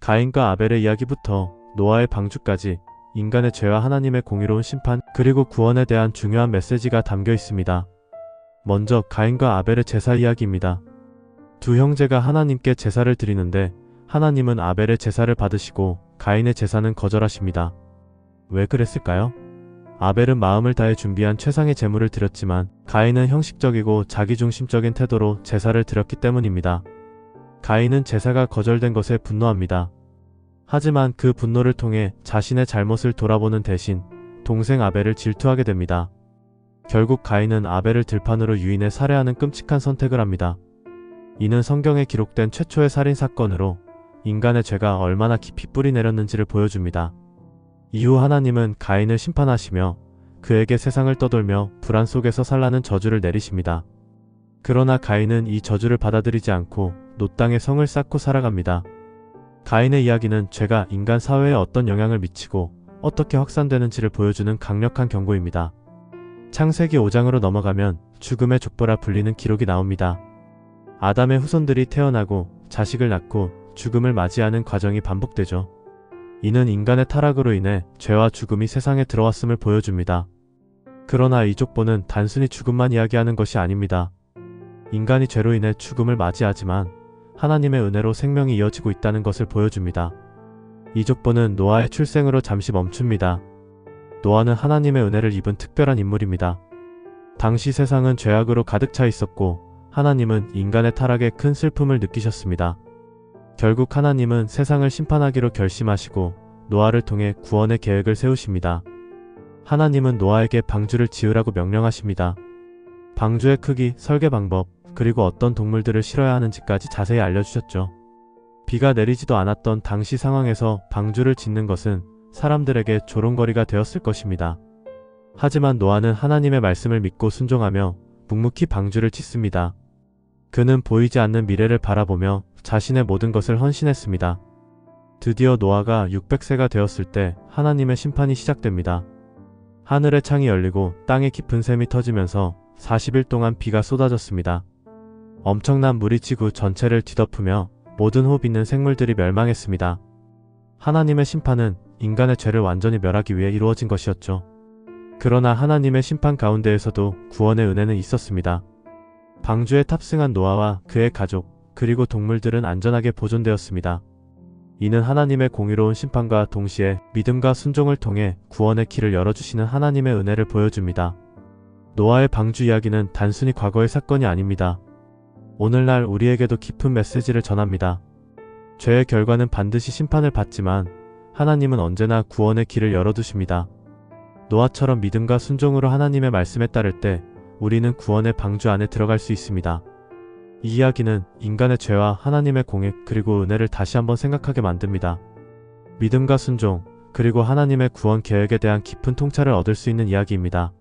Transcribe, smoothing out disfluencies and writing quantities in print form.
가인과 아벨의 이야기부터 노아의 방주까지 인간의 죄와 하나님의 공의로운 심판 그리고 구원에 대한 중요한 메시지가 담겨 있습니다. 먼저 가인과 아벨의 제사 이야기입니다. 두 형제가 하나님께 제사를 드리는데 하나님은 아벨의 제사를 받으시고 가인의 제사는 거절하십니다. 왜 그랬을까요? 아벨은 마음을 다해 준비한 최상의 제물을 드렸지만 가인은 형식적이고 자기중심적인 태도로 제사를 드렸기 때문입니다. 가인은 제사가 거절된 것에 분노합니다. 하지만 그 분노를 통해 자신의 잘못을 돌아보는 대신 동생 아벨을 질투하게 됩니다. 결국 가인은 아벨을 들판으로 유인해 살해하는 끔찍한 선택을 합니다. 이는 성경에 기록된 최초의 살인사건으로 인간의 죄가 얼마나 깊이 뿌리 내렸는지를 보여줍니다. 이후 하나님은 가인을 심판하시며 그에게 세상을 떠돌며 불안 속에서 살라는 저주를 내리십니다. 그러나 가인은 이 저주를 받아들이지 않고 놋 땅에 성을 쌓고 살아갑니다. 가인의 이야기는 죄가 인간 사회에 어떤 영향을 미치고 어떻게 확산되는지를 보여주는 강력한 경고입니다. 창세기 5장으로 넘어가면 죽음의 족보라 불리는 기록이 나옵니다. 아담의 후손들이 태어나고 자식을 낳고 죽음을 맞이하는 과정이 반복되죠. 이는 인간의 타락으로 인해 죄와 죽음이 세상에 들어왔음을 보여줍니다. 그러나 이 족보는 단순히 죽음만 이야기하는 것이 아닙니다. 인간이 죄로 인해 죽음을 맞이하지만 하나님의 은혜로 생명이 이어지고 있다는 것을 보여줍니다. 이 족보는 노아의 출생으로 잠시 멈춥니다. 노아는 하나님의 은혜를 입은 특별한 인물입니다. 당시 세상은 죄악으로 가득 차 있었고 하나님은 인간의 타락에 큰 슬픔을 느끼셨습니다. 결국 하나님은 세상을 심판하기로 결심하시고 노아를 통해 구원의 계획을 세우십니다. 하나님은 노아에게 방주를 지으라고 명령하십니다. 방주의 크기, 설계 방법, 그리고 어떤 동물들을 실어야 하는지까지 자세히 알려주셨죠. 비가 내리지도 않았던 당시 상황에서 방주를 짓는 것은 사람들에게 조롱거리가 되었을 것입니다. 하지만 노아는 하나님의 말씀을 믿고 순종하며 묵묵히 방주를 짓습니다. 그는 보이지 않는 미래를 바라보며 자신의 모든 것을 헌신했습니다. 드디어 노아가 600세가 되었을 때 하나님의 심판이 시작됩니다. 하늘의 창이 열리고 땅에 깊은 샘이 터지면서 40일 동안 비가 쏟아졌습니다. 엄청난 물이 지구 전체를 뒤덮으며 모든 호흡 있는 생물들이 멸망했습니다. 하나님의 심판은 인간의 죄를 완전히 멸하기 위해 이루어진 것이었죠. 그러나 하나님의 심판 가운데에서도 구원의 은혜는 있었습니다. 방주에 탑승한 노아와 그의 가족, 그리고 동물들은 안전하게 보존되었습니다. 이는 하나님의 공의로운 심판과 동시에 믿음과 순종을 통해 구원의 길을 열어주시는 하나님의 은혜를 보여줍니다. 노아의 방주 이야기는 단순히 과거의 사건이 아닙니다. 오늘날 우리에게도 깊은 메시지를 전합니다. 죄의 결과는 반드시 심판을 받지만 하나님은 언제나 구원의 길을 열어두십니다. 노아처럼 믿음과 순종으로 하나님의 말씀에 따를 때 우리는 구원의 방주 안에 들어갈 수 있습니다. 이 이야기는 인간의 죄와 하나님의 공의 그리고 은혜를 다시 한번 생각하게 만듭니다. 믿음과 순종, 그리고 하나님의 구원 계획에 대한 깊은 통찰을 얻을 수 있는 이야기입니다.